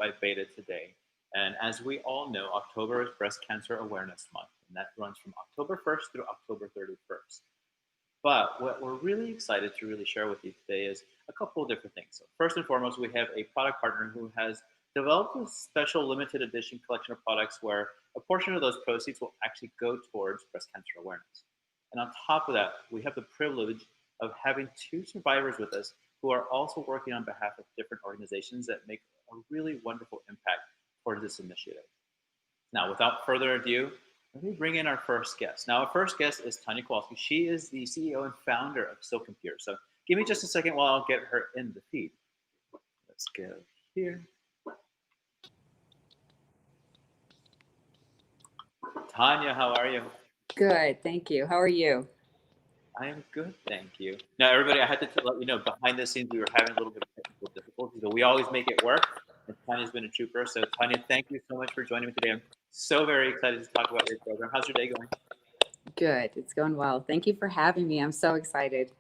by b8ta today. And as we all know, October is Breast Cancer Awareness Month, and that runs from October 1st through October 31st. But what we're really excited to really share with you today is a couple of different things. So first and foremost, we have a product partner who has developed a special limited edition collection of products where a portion of those proceeds will actually go towards breast cancer awareness. And on top of that, we have the privilege of having two survivors with us who are also working on behalf of different organizations that make a really wonderful impact towards this initiative. Now, without further ado, let me bring in our first guest. Now, our first guest is Tanya Kowalski. She is the CEO and founder of Silk and Pure. So give me just a second while I'll get her in the feed. Let's go here. Tanya, how are you? Good, thank you. How are you? I am good, thank you. Now, everybody, I had to let you know, behind the scenes, we were having a little bit of technical difficulties, but we always make it work. And Tanya's been a trooper. So, Tanya, thank you so much for joining me today. I'm so very excited to talk about your program. How's your day going? Good, it's going well. Thank you for having me. I'm so excited.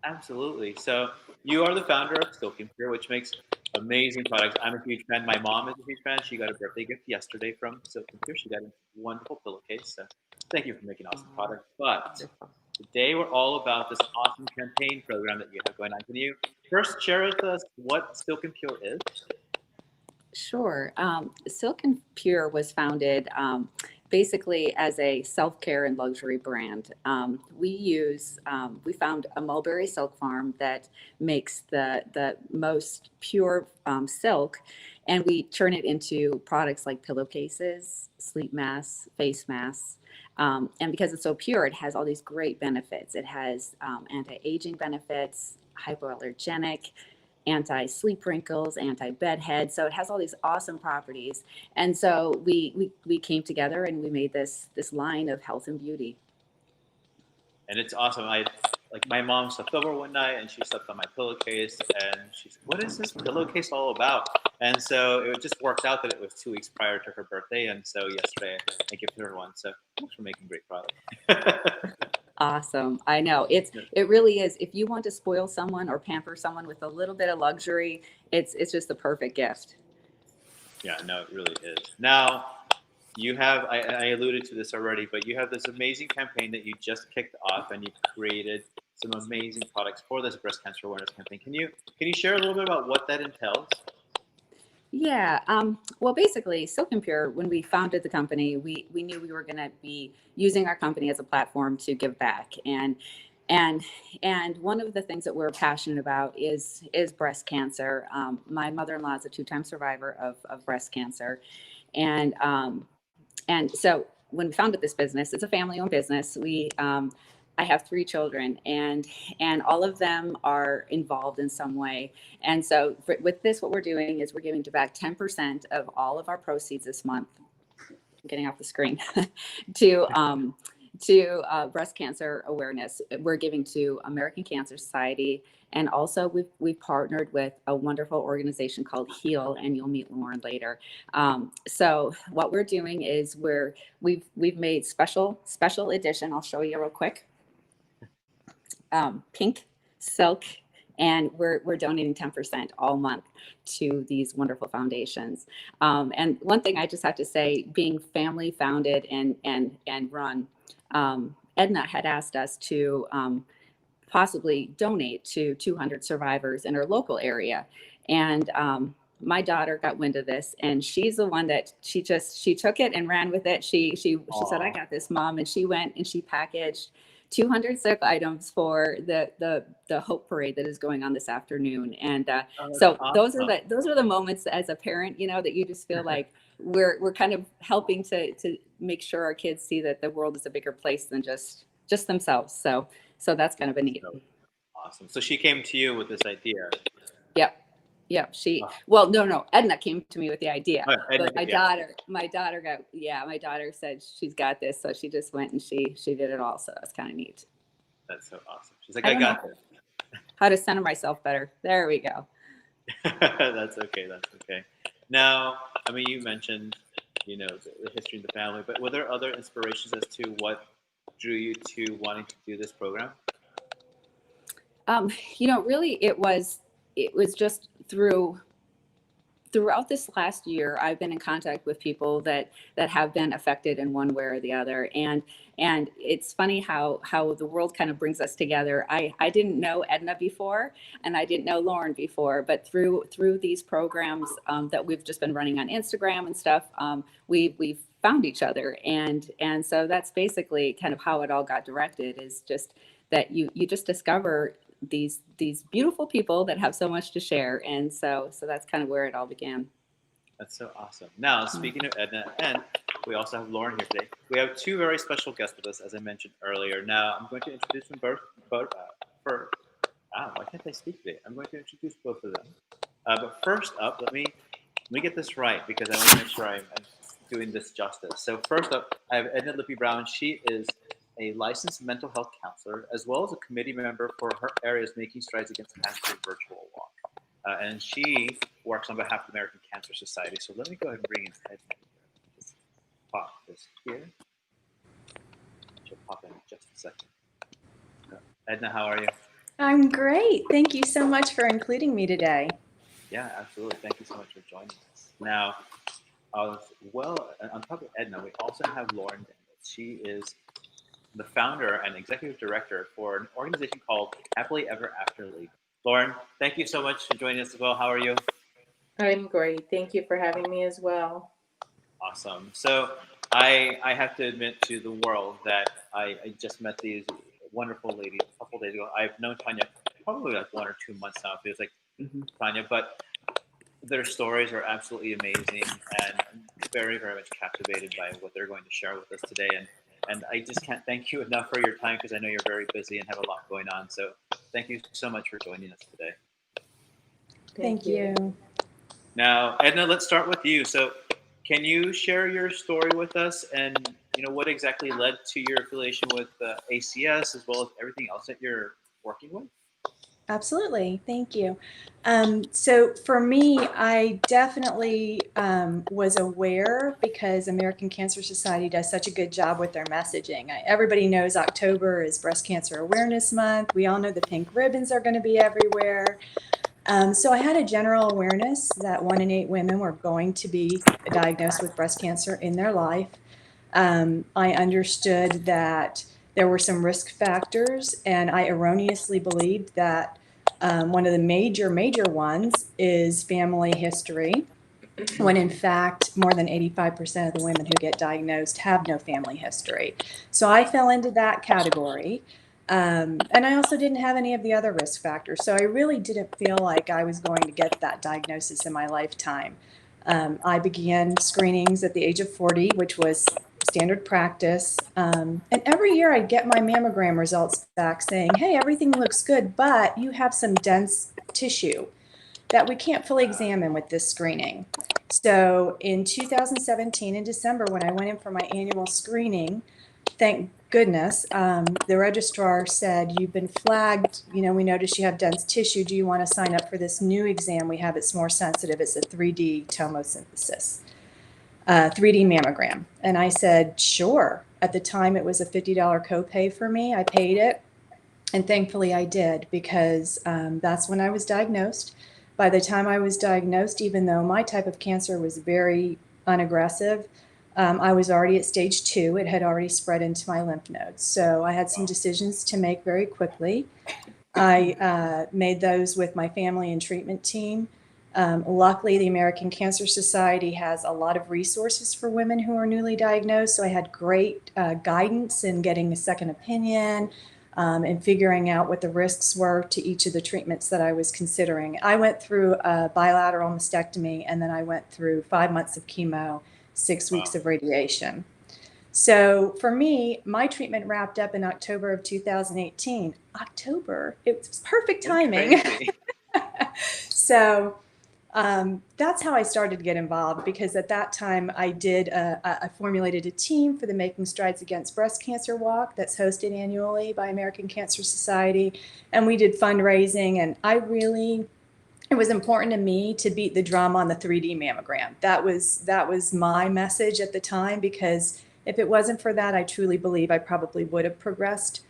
Absolutely. So, you are the founder of Silk and Pure, which makes amazing products. I'm a huge fan. My mom is a huge fan. She got a birthday gift yesterday from Silk and Pure. She got a wonderful pillowcase. So, thank you for making awesome products. But Wonderful. today, we're all about this awesome campaign program that you have going on. Can you first share with us what Silk and Pure is? Sure. Silk and Pure was founded basically as a self-care and luxury brand. We found a mulberry silk farm that makes the most pure silk, and we turn it into products like pillowcases, sleep masks, face masks. And because it's so pure, it has all these great benefits. It has anti-aging benefits, hypoallergenic, anti-sleep wrinkles, anti-bedhead. So it has all these awesome properties. And so we came together and we made this line of health and beauty. And it's awesome. I like my mom slept over one night and she slept on my pillowcase and she said, "What is this pillowcase all about?" And so it just worked out that it was 2 weeks prior to her birthday, and so yesterday I gifted her one. So thanks for making great products. Awesome. I know it really is. If you want to spoil someone or pamper someone with a little bit of luxury, it's just the perfect gift. Yeah, no, it really is. Now you have I alluded to this already, but you have this amazing campaign that you just kicked off, and you've created some amazing products for this breast cancer awareness campaign. Can you share a little bit about what that entails? Yeah. Well, basically, Silk and Pure, when we founded the company, we knew we were going to be using our company as a platform to give back. And and one of the things that we're passionate about is breast cancer. My mother-in-law is a two-time survivor of breast cancer, and so when we founded this business, it's a family-owned business. I have three children, and all of them are involved in some way. And so with this, what we're doing is we're giving to back 10% of all of our proceeds this month. I'm getting off the screen to breast cancer awareness. We're giving to American Cancer Society, and also we've partnered with a wonderful organization called Heal, and you'll meet Lauren later. So what we're doing is we've made special edition. I'll show you real quick. Pink silk, and we're donating 10% all month to these wonderful foundations. And one thing I just have to say, being family founded and run, Edna had asked us to possibly donate to 200 survivors in her local area, and my daughter got wind of this, and she's the one that she took it and ran with it. She said, "I Aw. got this, Mom," and she went and she packaged 200 silk items for the Hope Parade that is going on this afternoon. And Oh, that's so awesome. those are the moments as a parent, that you just feel like we're kind of helping to make sure our kids see that the world is a bigger place than just themselves. So that's kind of a neat. So awesome. So she came to you with this idea. Yep. Yep. Oh, Well, no, Edna came to me with the idea, and but my yeah, daughter, my daughter said she's got this. So she just went and she did it all. So that's kind of neat. that's so awesome. She's like, I "I don't know got this." how to center myself better. There we go. That's okay. That's okay. Now, I mean, you mentioned, the history of the family, but were there other inspirations as to what drew you to wanting to do this program? Really, it was just through throughout this last year, I've been in contact with people that have been affected in one way or the other, and it's funny how the world kind of brings us together. I didn't know Edna before, and I didn't know Lauren before, but through these programs that we've just been running on Instagram and stuff, we've found each other, and so that's basically kind of how it all got directed. Is just that you just discover these beautiful people that have so much to share, and so that's kind of where it all began. That's so awesome. Now, Mm. speaking of Edna, and we also have Lauren here today. We have two very special guests with us, as I mentioned earlier. Now, I'm going to introduce them both for. Why can't I speak today? I'm going to introduce both of them. But first up, let me get this right because I want to make sure I'm doing this justice. So first up, I have Edna Lippy Brown. She is a licensed mental health counselor as well as a committee member for her area's Making Strides Against Cancer virtual walk. And she works on behalf of the American Cancer Society. So let me go ahead and bring in Edna here. Just pop this here. She'll pop in just a second. Edna, how are you? I'm great. Thank you so much for including me today. Yeah, absolutely. Thank you so much for joining us. Now, well, on top of Edna, we also have Lauren Daniels. She is the founder and executive director for an organization called Happily Ever After League. Lauren, thank you so much for joining us as well. How are you? I'm great. Thank you for having me as well. Awesome. So I have to admit to the world that I just met these wonderful ladies a couple days ago. I've known Tanya probably like 1 or 2 months now. It feels like Tanya, but their stories are absolutely amazing, and I'm very, very much captivated by what they're going to share with us today. And I just can't thank you enough for your time because I know you're very busy and have a lot going on. So thank you so much for joining us today. Thank you. Now, Edna, let's start with you. So can you share your story with us and what exactly led to your affiliation with ACS as well as everything else that you're working with? Absolutely. Thank you. So for me, I definitely was aware because American Cancer Society does such a good job with their messaging. Everybody knows October is Breast Cancer Awareness Month. We all know the pink ribbons are going to be everywhere. So I had a general awareness that 1 in 8 women were going to be diagnosed with breast cancer in their life. I understood that there were some risk factors, and I erroneously believed that one of the major ones is family history, when in fact more than 85% of the women who get diagnosed have no family history. So I fell into that category. And I also didn't have any of the other risk factors. So I really didn't feel like I was going to get that diagnosis in my lifetime. I began screenings at the age of 40, which was standard practice. And every year I'd get my mammogram results back saying, hey, everything looks good, but you have some dense tissue that we can't fully examine with this screening. So in 2017, in December, when I went in for my annual screening, thank goodness, the registrar said, you've been flagged, we noticed you have dense tissue. Do you want to sign up for this new exam we have? It's more sensitive. It's a 3D tomosynthesis, 3D mammogram. And I said, sure. At the time, it was a $50 copay for me. I paid it. And thankfully I did, because that's when I was diagnosed. By the time I was diagnosed, even though my type of cancer was very unaggressive, I was already at stage 2. It had already spread into my lymph nodes. So I had some decisions to make very quickly. I made those with my family and treatment team. Luckily, the American Cancer Society has a lot of resources for women who are newly diagnosed. So I had great guidance in getting a second opinion, and figuring out what the risks were to each of the treatments that I was considering. I went through a bilateral mastectomy, and then I went through 5 months of chemo, 6 weeks of radiation. So for me, my treatment wrapped up in October of 2018. October, it was perfect timing. So that's how I started to get involved, because at that time I formulated a team for the Making Strides Against Breast Cancer Walk that's hosted annually by American Cancer Society, and we did fundraising, and it was important to me to beat the drum on the 3D mammogram. That was my message at the time, because if it wasn't for that, I truly believe I probably would have progressed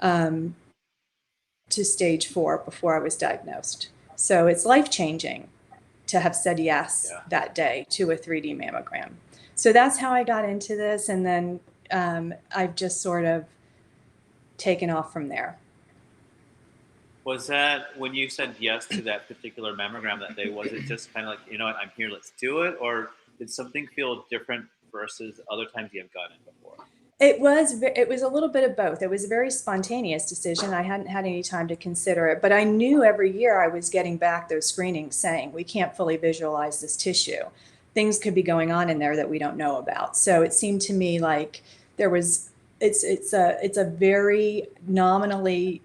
to stage 4 before I was diagnosed. So it's life-changing. to have said yes Yeah. that day to a 3D mammogram. So that's how I got into this. And then I've just sort of taken off from there. Was that when you said yes to that particular mammogram that day? Was it just kind of like, you know what, I'm here, let's do it, or did something feel different versus other times you have gotten it before? It was a little bit of both. It was a very spontaneous decision. I hadn't had any time to consider it, but I knew every year I was getting back those screenings saying we can't fully visualize this tissue. Things could be going on in there that we don't know about. So it seemed to me like there was it's a very nominally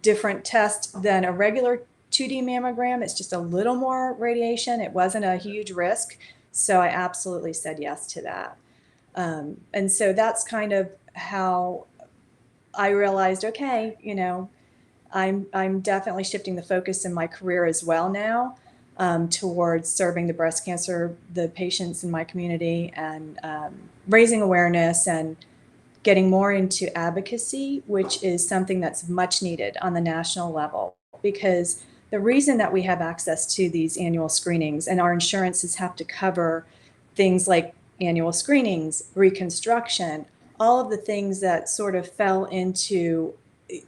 different test than a regular 2D mammogram. It's just a little more radiation. It wasn't a huge risk. So I absolutely said yes to that. And so that's kind of how I realized, okay, you know, I'm definitely shifting the focus in my career as well now towards serving the breast cancer, the patients in my community, and raising awareness and getting more into advocacy, which is something that's much needed on the national level. Because the reason that we have access to these annual screenings and our insurances have to cover things like annual screenings, reconstruction, all of the things that sort of fell into,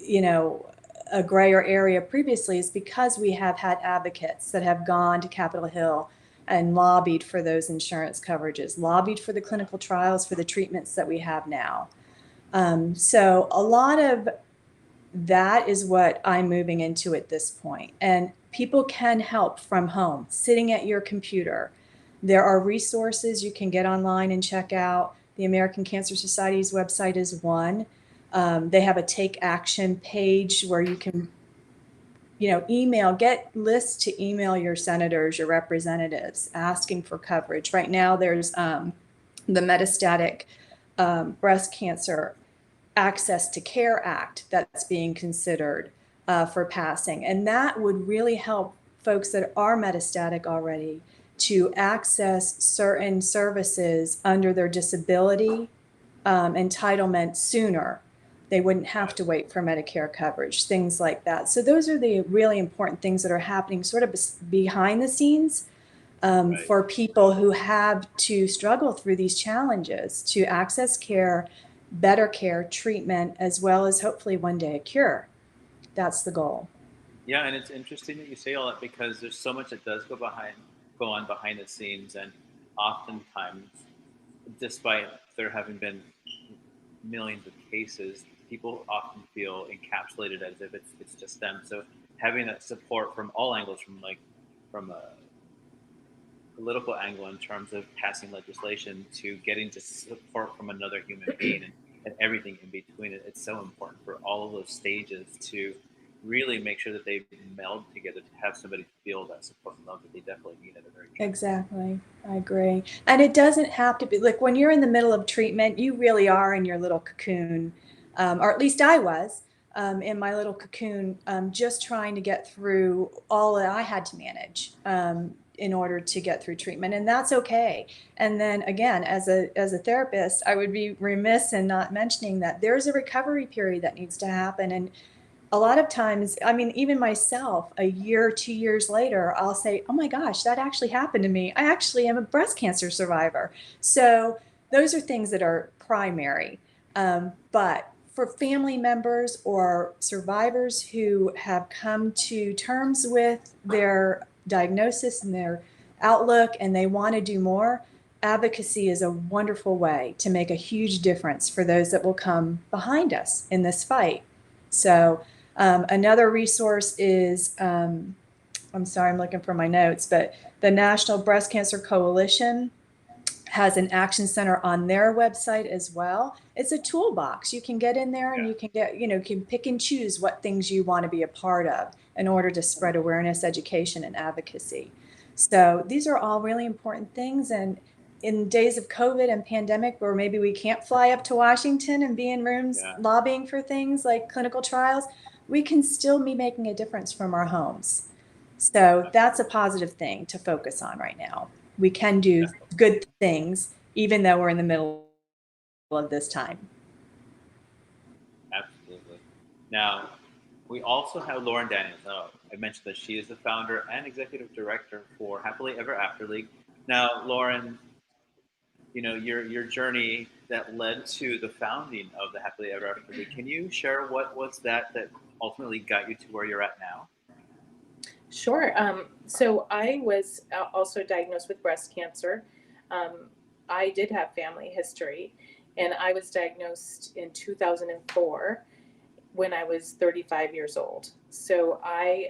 you know, a grayer area previously is because we have had advocates that have gone to Capitol Hill and lobbied for those insurance coverages, lobbied for the clinical trials for the treatments that we have now. So a lot of that is what I'm moving into at this point. And people can help from home, sitting at your computer. There are resources you can get online and check out. The American Cancer Society's website is one. They have a take action page where you can, you know, get lists to email your senators, your representatives, asking for coverage. Right now, there's the Metastatic Breast Cancer Access to Care Act that's being considered for passing. And that would really help folks that are metastatic already to access certain services under their disability entitlement sooner. They wouldn't have to wait for Medicare coverage, things like that. So those are the really important things that are happening sort of behind the scenes for people who have to struggle through these challenges to access care, better care, treatment, as well as hopefully one day a cure. That's the goal. Yeah, and it's interesting that you say all that because there's so much that does go on behind the scenes, and oftentimes, despite there having been millions of cases, people often feel encapsulated as if it's just them. So having that support from all angles, from a political angle in terms of passing legislation to getting to support from another human being and everything in between it's so important for all of those stages to really make sure that they meld together to have somebody feel that support and love that they definitely need at a very young. Exactly. I agree. And it doesn't have to be like when you're in the middle of treatment, you really are in your little cocoon, or at least I was in my little cocoon, just trying to get through all that I had to manage in order to get through treatment. And that's okay. And then again, as a therapist, I would be remiss in not mentioning that there's a recovery period that needs to happen. And a lot of times, I mean, even myself, a year, 2 years later, I'll say, oh my gosh, that actually happened to me. I actually am a breast cancer survivor. So those are things that are primary. But for family members or survivors who have come to terms with their diagnosis and their outlook and they want to do more, advocacy is a wonderful way to make a huge difference for those that will come behind us in this fight. So another resource is, I'm sorry, I'm looking for my notes, but the National Breast Cancer Coalition has an action center on their website as well. It's a toolbox. You can get in there and you can get, you know, can pick and choose what things you want to be a part of in order to spread awareness, education, and advocacy. So these are all really important things. And in days of COVID and pandemic, where maybe we can't fly up to Washington and be in rooms lobbying for things like clinical trials, we can still be making a difference from our homes. So that's a positive thing to focus on right now. We can do good things, even though we're in the middle of this time. Absolutely. Now, we also have Lauren Daniels. Oh, I mentioned that she is the founder and executive director for Happily Ever After League. Now, Lauren, your journey that led to the founding of the Happily Ever After League. Can you share what was that ultimately got you to where you're at now? Sure. So I was also diagnosed with breast cancer. Um, I did have family history, and I was diagnosed in 2004 when I was 35 years old. So I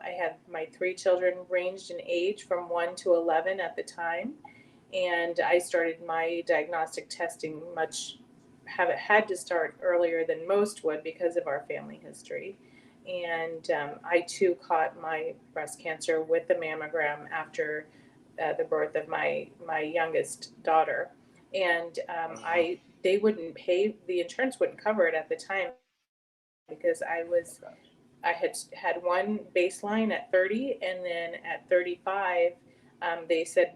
had my three children ranged in age from 1 to 11 at the time, and I started my diagnostic testing have it had to start earlier than most would because of our family history. And I too caught my breast cancer with the mammogram after the birth of my youngest daughter, and I they wouldn't pay, the insurance wouldn't cover it at the time because I had one baseline at 30, and then at 35, they said,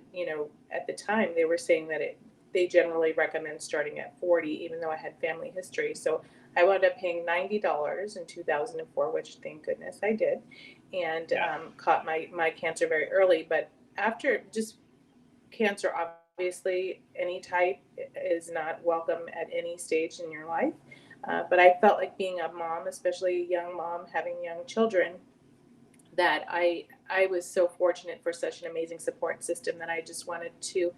at the time they were saying that they generally recommend starting at 40, even though I had family history. So I wound up paying $90 in 2004, which thank goodness I did, and Yeah. caught my cancer very early. But after just cancer, obviously, any type is not welcome at any stage in your life. But I felt like being a mom, especially a young mom having young children, that I was so fortunate for such an amazing support system that I just wanted to,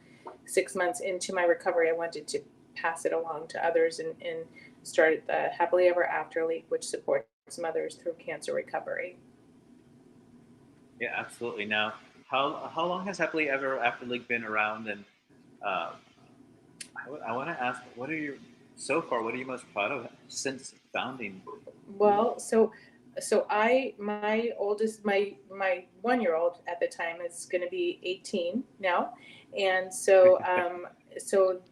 6 months into my recovery, I wanted to pass it along to others, and started the Happily Ever After League, which supports mothers through cancer recovery. Yeah, absolutely. Now, how long has Happily Ever After League been around? And uh, I want to ask, what are you so far? What are you most proud of since founding? Well, so my oldest, my 1 year old at the time is going to be 18 now, and so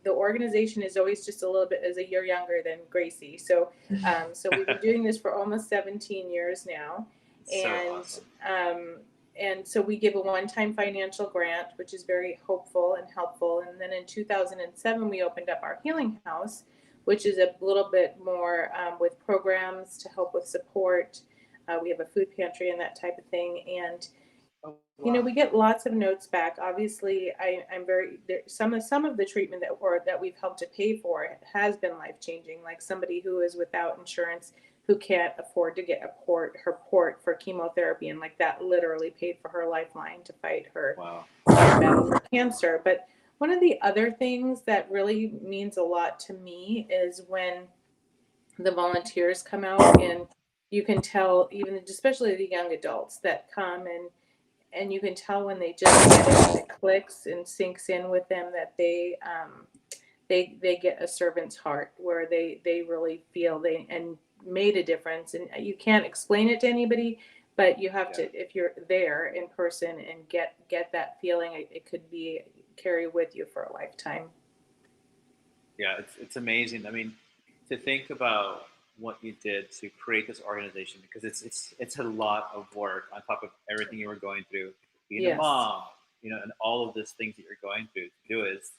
the organization is always just a little bit as a year younger than Gracie. So we've been doing this for almost 17 years now, So and awesome. um, and so we give a one-time financial grant, which is very hopeful and helpful. And then in 2007, we opened up our healing house, which is a little bit more with programs to help with support. We have a food pantry and that type of thing. And Oh, wow. we get lots of notes back. Obviously, I'm very there, some of the treatment that we've helped to pay for has been life changing. Like somebody who is without insurance, who can't afford to get her port for chemotherapy, and like that literally paid for her lifeline to fight her Wow. battle for cancer. But one of the other things that really means a lot to me is when the volunteers come out, and you can tell, even especially the young adults that come, and you can tell when they just get it and it clicks and sinks in with them, that they get a servant's heart, where they really feel they and made a difference. And you can't explain it to anybody, but you have Yeah. to, if you're there in person and get that feeling, it could be carry with you for a lifetime. Yeah, it's amazing. I mean, to think about what you did to create this organization, because it's a lot of work on top of everything you were going through, being a Yes. mom, and all of these things that you're going through. To do is,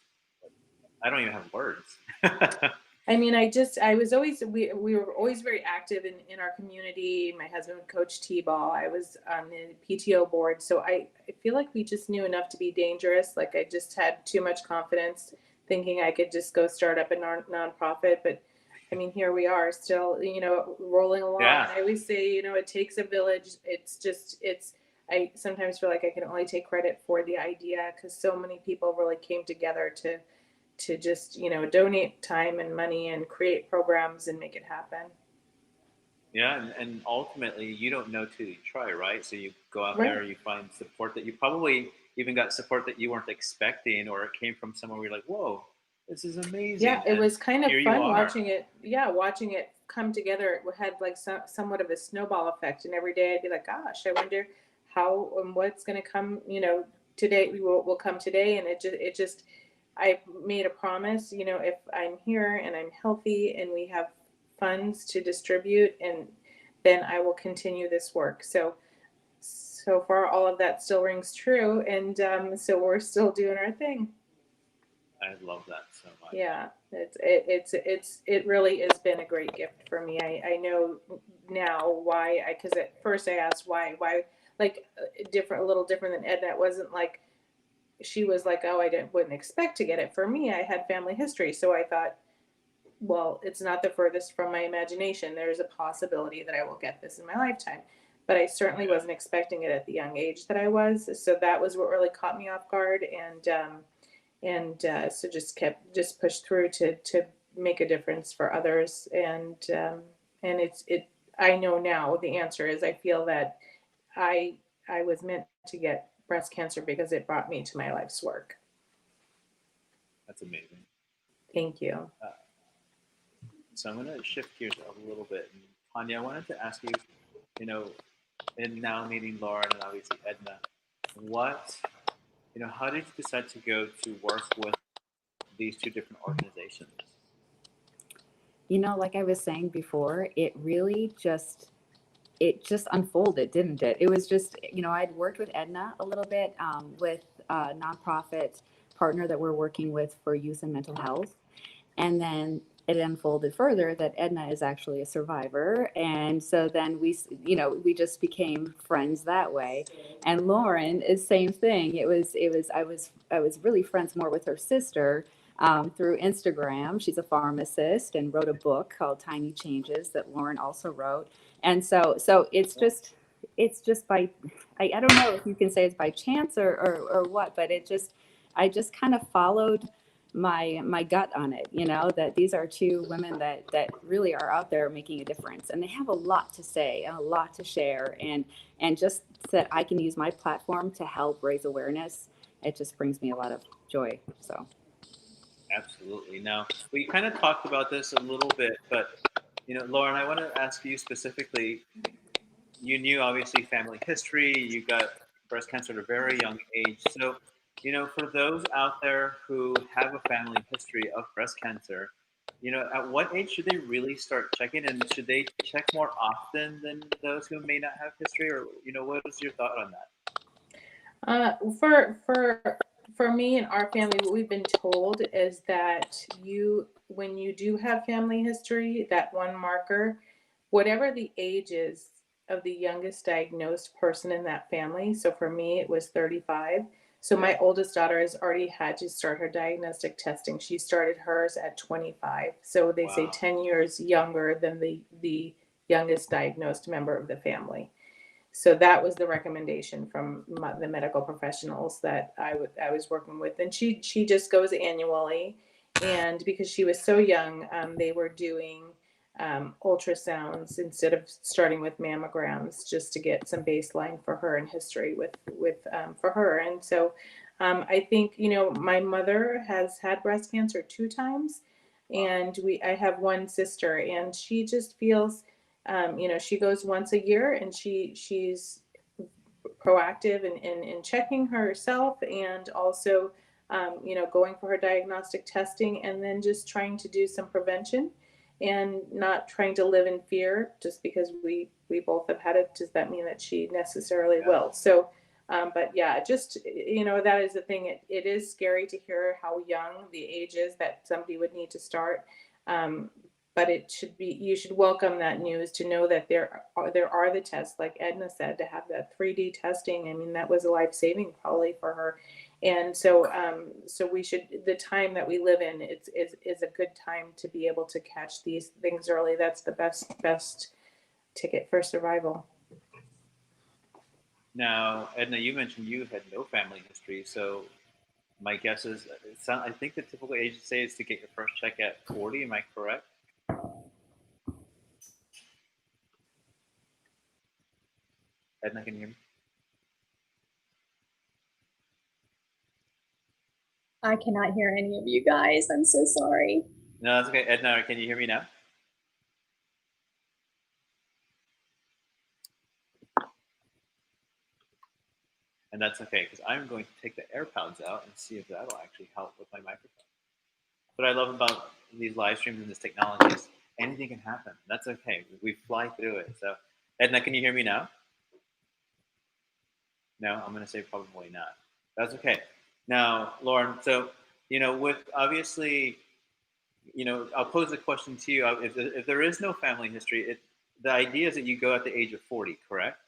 I don't even have words. I mean, I was always, we were always very active in our community. My husband would coach T-ball. I was on the PTO board. So I feel like we just knew enough to be dangerous. Like I just had too much confidence thinking I could just go start up a nonprofit. But I mean, here we are still, rolling along. Yeah, And I always say, it takes a village. I sometimes feel like I can only take credit for the idea because so many people really came together to just donate time and money and create programs and make it happen. yeah, and ultimately, you don't know till you try, right? So you go out there, Right. you find support that you probably even got support that you weren't expecting, or it came from somewhere where you're like, "Whoa, this is Yeah, amazing," it and was kind of here you fun are. watching it. Yeah, watching it come together. It had like somewhat of a snowball effect, and every day I'd be like, gosh, I wonder how and what's going to come, today will come today. And it just I made a promise, if I'm here and I'm healthy and we have funds to distribute, and then I will continue this work. So far all of that still rings true, and so we're still doing our thing. I love that so much. Yeah, it really has been a great gift for me. I know now why because at first I asked why like different, a little different than Edna. It wasn't like she was like, oh, wouldn't expect to get it. For me, I had family history, so I thought, well, it's not the furthest from my imagination. There's a possibility that I will get this in my lifetime. But I certainly wasn't expecting it at the young age that I was. So that was what really caught me off guard, so just pushed through to make a difference for others. And it. I know now the answer is I feel that I I was meant to get breast cancer because it brought me to my life's work. That's amazing. Thank you. So I'm going to shift gears a little bit. And Tanya, I wanted to ask you, you know, and now meeting Lauren and obviously Edna, what, how did you decide to go to work with these two different organizations? Like I was saying before, it just unfolded, didn't it? It was just, I'd worked with Edna a little bit, with a nonprofit partner that we're working with for youth and mental health. And then it unfolded further that Edna is actually a survivor. And so then we just became friends that way. And Lauren is same thing. I was really friends more with her sister, through Instagram. She's a pharmacist and wrote a book called Tiny Changes that Lauren also wrote. And so it's just by, I don't know if you can say it's by chance or what, but I just kind of followed my gut on it, that these are two women that really are out there making a difference, and they have a lot to say and a lot to share, and just that I can use my platform to help raise awareness. It just brings me a lot of joy. So Absolutely. Now, we kind of talked about this a little bit, but Lauren, I want to ask you specifically. You knew obviously family history. You got breast cancer at a very young age. So, for those out there who have a family history of breast cancer, at what age should they really start checking? And should they check more often than those who may not have history? Or, what is your thought on that? For me and our family, what we've been told is that when you do have family history, that one marker, whatever the age is of the youngest diagnosed person in that family. So for me, it was 35. So my oldest daughter has already had to start her diagnostic testing. She started hers at 25. So they say Wow. 10 years younger than the youngest diagnosed member of the family. So that was the recommendation from the medical professionals that I was working with, and she just goes annually, and because she was so young, they were doing ultrasounds instead of starting with mammograms, just to get some baseline for her and history for her. And so I think my mother has had breast cancer 2 times, and I have one sister, and she just feels. She goes once a year, and she's proactive in checking herself, and also, going for her diagnostic testing, and then just trying to do some prevention, and not trying to live in fear. Just because we both have had it, does that mean that she necessarily will? So, but yeah, just that is the thing. It is scary to hear how young the age is that somebody would need to start. But you should welcome that news, to know that there are the tests, like Edna said, to have that 3D testing. I mean, that was a life-saving probably for her. And so we should, the time that we live in, is a good time to be able to catch these things early. That's the best ticket for survival. Now, Edna, you mentioned you had no family history, so my guess is, I think the typical age to say is to get your first check at 40. Am I correct? Edna, can you hear me? I cannot hear any of you guys. I'm so sorry. No, that's okay. Edna, can you hear me now? And that's okay, because I'm going to take the AirPods out and see if that'll actually help with my microphone. What I love about these live streams and this technology is anything can happen. That's okay. We fly through it. So, Edna, can you hear me now? No, I'm going to say probably not. That's okay. Now, Lauren, so with obviously, I'll pose the question to you. If there is no family history, the idea is that you go at the age of 40, correct?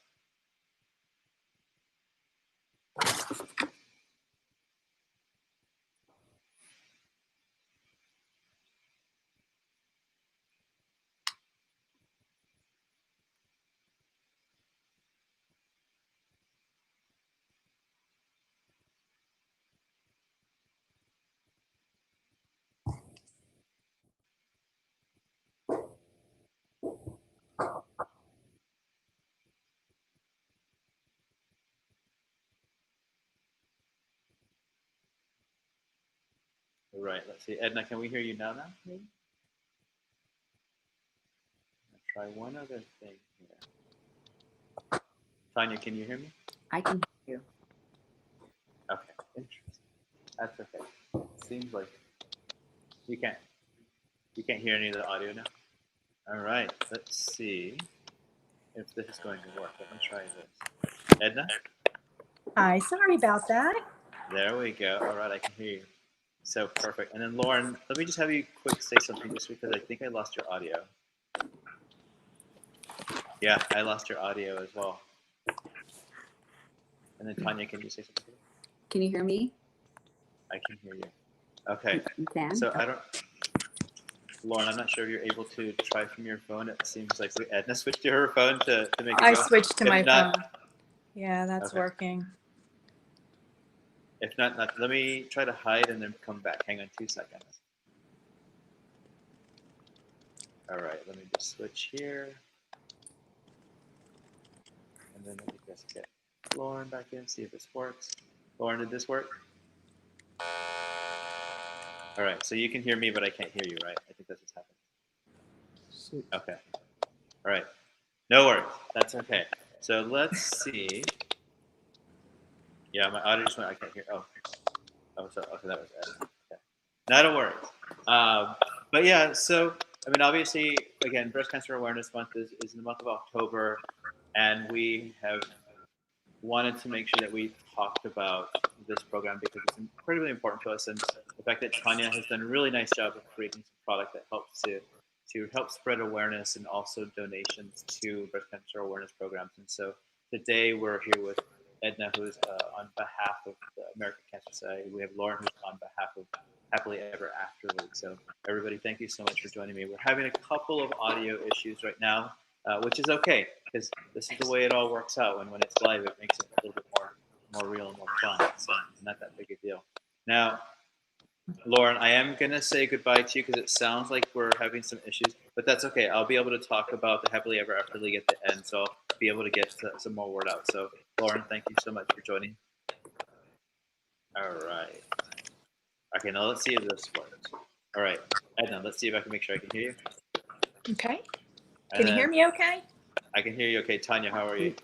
Right. Let's see. Edna, can we hear you now? Maybe? I'll try one other thing here. Tanya, can you hear me? I can hear you. Okay. Interesting. That's okay. Seems like you can't hear any of the audio now. All right. Let's see if this is going to work. Let me try this. Edna? Hi, sorry about that. There we go. All right, I can hear you. So perfect. And then Lauren, let me just have you quick say something just because I think I lost your audio. Yeah, I lost your audio as well. And then Tanya, can you say something? Can you hear me? I can hear you. Okay. You can? So Lauren, I'm not sure if you're able to try from your phone. It seems like Edna switched to her phone to make it I go. switched to If my not- phone. Yeah, that's Okay. working. If not, let me try to hide and then come back. Hang on 2 seconds. All right, let me just switch here. And then let me just get Lauren back in, see if this works. Lauren, did this work? All right, so you can hear me, but I can't hear you, right? I think that's what's happening. Shoot. Okay. All right. No worries. That's okay. So let's see. Yeah, my audio just went. I can't hear. Oh, so okay, that was Ed. Okay. Not a worry. But yeah, so I mean, obviously, again, Breast Cancer Awareness Month is in the month of October, and we have wanted to make sure that we talked about this program because it's incredibly important to us, and the fact that Tanya has done a really nice job of creating some product that helps to help spread awareness and also donations to breast cancer awareness programs. And so today we're here with Edna, who is on behalf of the American Cancer Society. We have Lauren, who's on behalf of Happily Ever After League. So everybody, thank you so much for joining me. We're having a couple of audio issues right now, which is okay because this is the way it all works out. When it's live, it makes it a little bit more real and more fun. So not that big a deal. Now, Lauren, I am going to say goodbye to you because it sounds like we're having some issues, but that's okay. I'll be able to talk about the Happily Ever After League at the end, so I'll be able to get some more word out. So, Lauren, thank you so much for joining. All right. Okay, now let's see if this works. All right, Edna, let's see if I can make sure I can hear you. Okay. And Can you hear me okay? I can hear you okay. Tanya, how are you?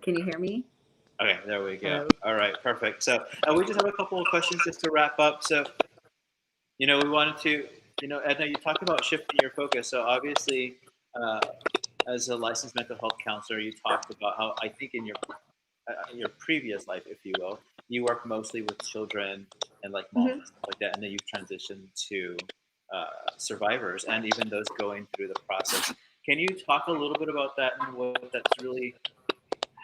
Can you hear me? Okay, there we go. Hello. All right, perfect. So we just have a couple of questions just to wrap up. So, we wanted to, Edna, you talked about shifting your focus. So obviously, as a licensed mental health counselor, you talked about how I think in your previous life, if you will, you work mostly with children and like moms and stuff like that, and then you've transitioned to survivors and even those going through the process. Can you talk a little bit about that and what that's really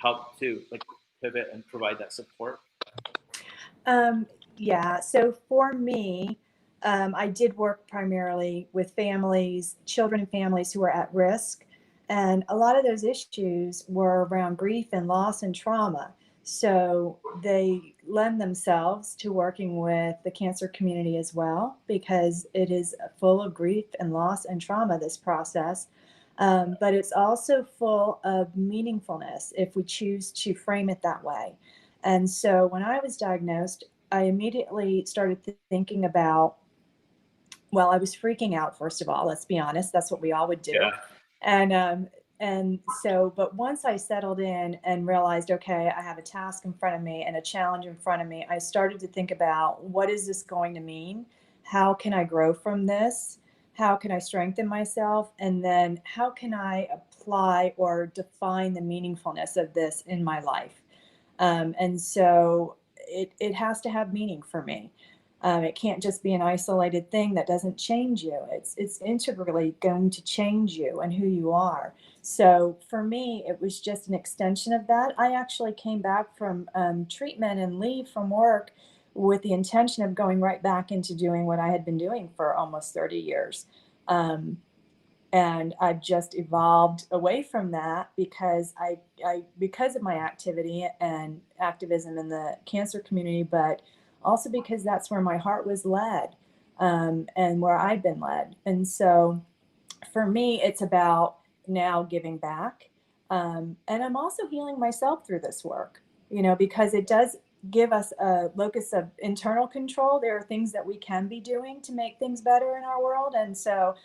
helped to like pivot and provide that support? Yeah, so for me, I did work primarily with families, children and families who are at risk. And a lot of those issues were around grief and loss and trauma. So they lend themselves to working with the cancer community as well, because it is full of grief and loss and trauma, this process. But it's also full of meaningfulness if we choose to frame it that way. And so when I was diagnosed, I immediately started thinking about, well, I was freaking out, first of all, let's be honest, that's what we all would do. Yeah. And so, but once I settled in and realized, okay, I have a task in front of me and a challenge in front of me, I started to think about, what is this going to mean? How can I grow from this? How can I strengthen myself? And then how can I apply or define the meaningfulness of this in my life? And so it has to have meaning for me. It can't just be an isolated thing that doesn't change you. It's integrally going to change you and who you are. So for me, it was just an extension of that. I actually came back from treatment and leave from work with the intention of going right back into doing what I had been doing for almost 30 years. Um, and I've just evolved away from that because because of my activity and activism in the cancer community, but also because that's where my heart was led, and where I'd been led. And so for me, it's about now giving back. And I'm also healing myself through this work, because it does give us a locus of internal control. There are things that we can be doing to make things better in our world. And so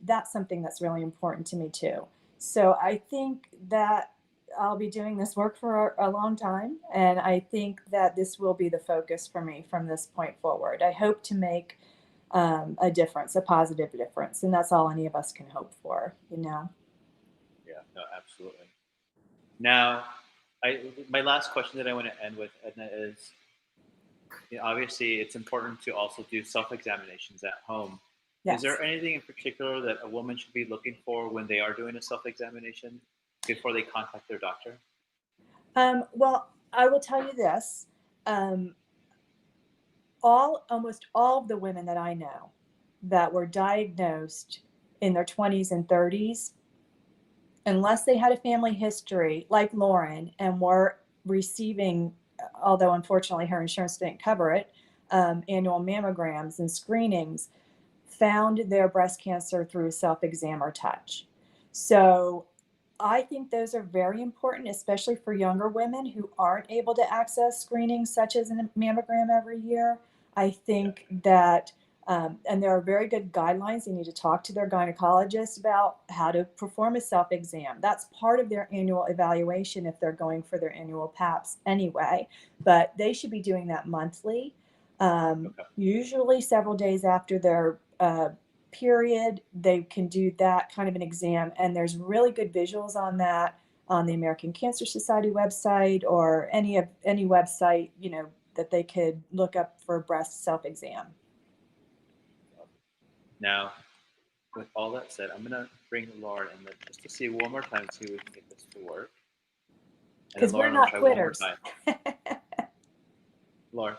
that's something that's really important to me too. So I think that I'll be doing this work for a long time. And I think that this will be the focus for me from this point forward. I hope to make a difference, a positive difference. And that's all any of us can hope for. Yeah, no, absolutely. Now, my last question that I want to end with, Edna, is obviously it's important to also do self-examinations at home. Is Yes. there anything in particular that a woman should be looking for when they are doing a self-examination before they contact their doctor? Well, I will tell you this. Um, almost all of the women that I know that were diagnosed in their 20s and 30s, unless they had a family history like Lauren and were receiving, although unfortunately her insurance didn't cover it, annual mammograms and screenings, found their breast cancer through self exam or touch. So I think those are very important, especially for younger women who aren't able to access screenings such as a mammogram every year. I think that, and there are very good guidelines. They need to talk to their gynecologist about how to perform a self exam. That's part of their annual evaluation if they're going for their annual PAPs anyway, but they should be doing that monthly, Okay. usually several days after their period. They can do that kind of an exam, and there's really good visuals on that on the American Cancer Society website or any website that they could look up for breast self exam. Now, with all that said, I'm gonna bring Lauren in just to see one more time, see if we can get this to work. And then Because we're Lauren will not try one more quitters. time. Lauren,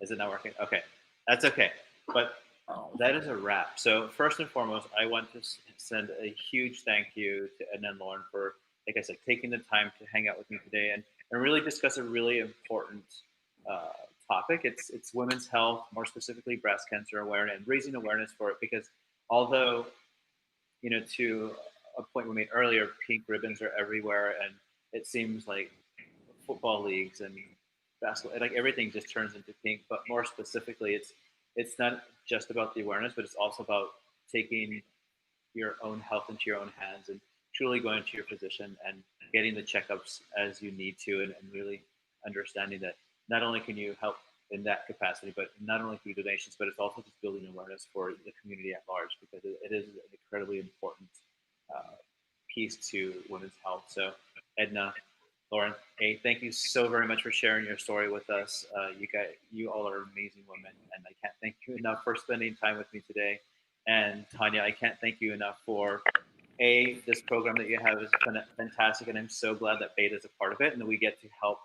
is it not working? Okay, that's okay. But Oh, that is a wrap. So first and foremost, I want to send a huge thank you to Edna and Lauren for, like I said, taking the time to hang out with me today and really discuss a really important uh, topic. It's women's health, more specifically breast cancer awareness, and raising awareness for it. Because although to a point we made earlier, pink ribbons are everywhere, and it seems like football leagues and basketball, like everything just turns into pink. But more specifically, it's not just about the awareness, but it's also about taking your own health into your own hands and truly going to your physician and getting the checkups as you need to, and really understanding that not only can you help in that capacity, but not only through donations, but it's also just building awareness for the community at large, because it is an incredibly important uh, piece to women's health. So, Edna, Lauren, hey, thank you so very much for sharing your story with us. You all are amazing women, and I can't thank you enough for spending time with me today. And Tanya, I can't thank you enough for this program that you have is fantastic, and I'm so glad that b8ta is a part of it, and that we get to help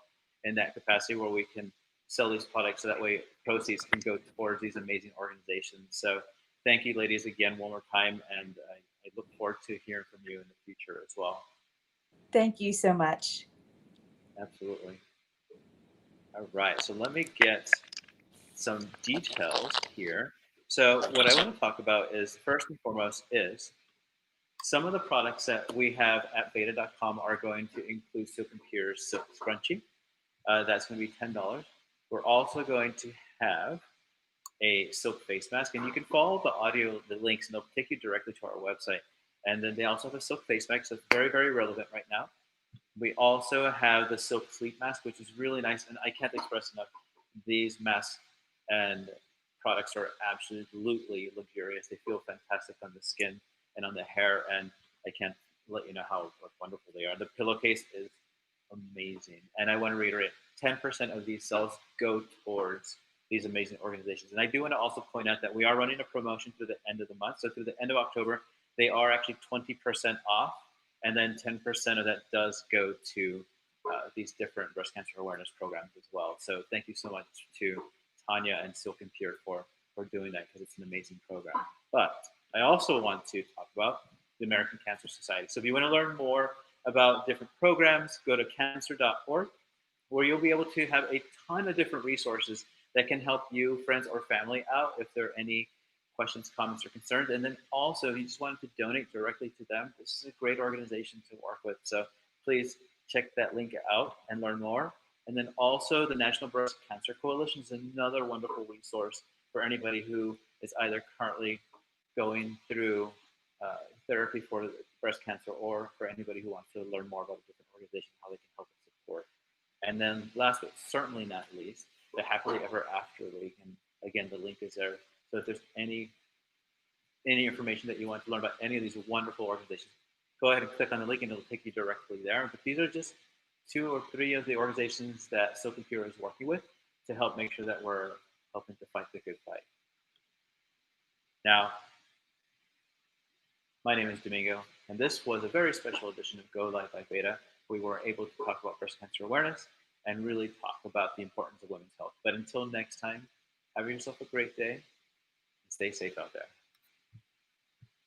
in that capacity where we can sell these products, so that way proceeds can go towards these amazing organizations. So thank you, ladies, again one more time, and I look forward to hearing from you in the future as well. thank you so much. Absolutely. All right, so let me get some details here. So what I want to talk about is, first and foremost, is some of the products that we have at b8ta.com are going to include Silk and Pure's Silk Scrunchie. That's going to be $10. We're also going to have a silk face mask, and you can follow the links, and they'll take you directly to our website. And then they also have a silk face mask, so it's very, very relevant right now. We also have the silk sleep mask, which is really nice, and I can't express enough. These masks and products are absolutely luxurious. They feel fantastic on the skin and on the hair, and I can't let you know how wonderful they are. The pillowcase is amazing, and I want to reiterate: 10% of these sales go towards these amazing organizations. And I do want to also point out that we are running a promotion through the end of the month. So through the end of October, they are actually 20% off, and then 10% of that does go to these different breast cancer awareness programs as well. So thank you so much to Tanya and Silk and Pure for doing that, because it's an amazing program. But I also want to talk about the American Cancer Society. So if you want to learn more about different programs, go to cancer.org, where you'll be able to have a ton of different resources that can help you, friends, or family out if there are any questions, comments, or concerns. And then also, if you just wanted to donate directly to them, this is a great organization to work with. So please check that link out and learn more. And then also, the National Breast Cancer Coalition is another wonderful resource for anybody who is either currently going through therapy for breast cancer, or for anybody who wants to learn more about a different organization, how they can help and support. And then last but certainly not least, the Happily Ever After League. And again, the link is there. So if there's any information that you want to learn about any of these wonderful organizations, go ahead and click on the link and it'll take you directly there. But these are just 2 or 3 of the organizations that Silk and Pure is working with to help make sure that we're helping to fight the good fight. Now, my name is Domingo, and this was a very special edition of Go Live by b8ta. We were able to talk about breast cancer awareness and really talk about the importance of women's health. But until next time, have yourself a great day and stay safe out there.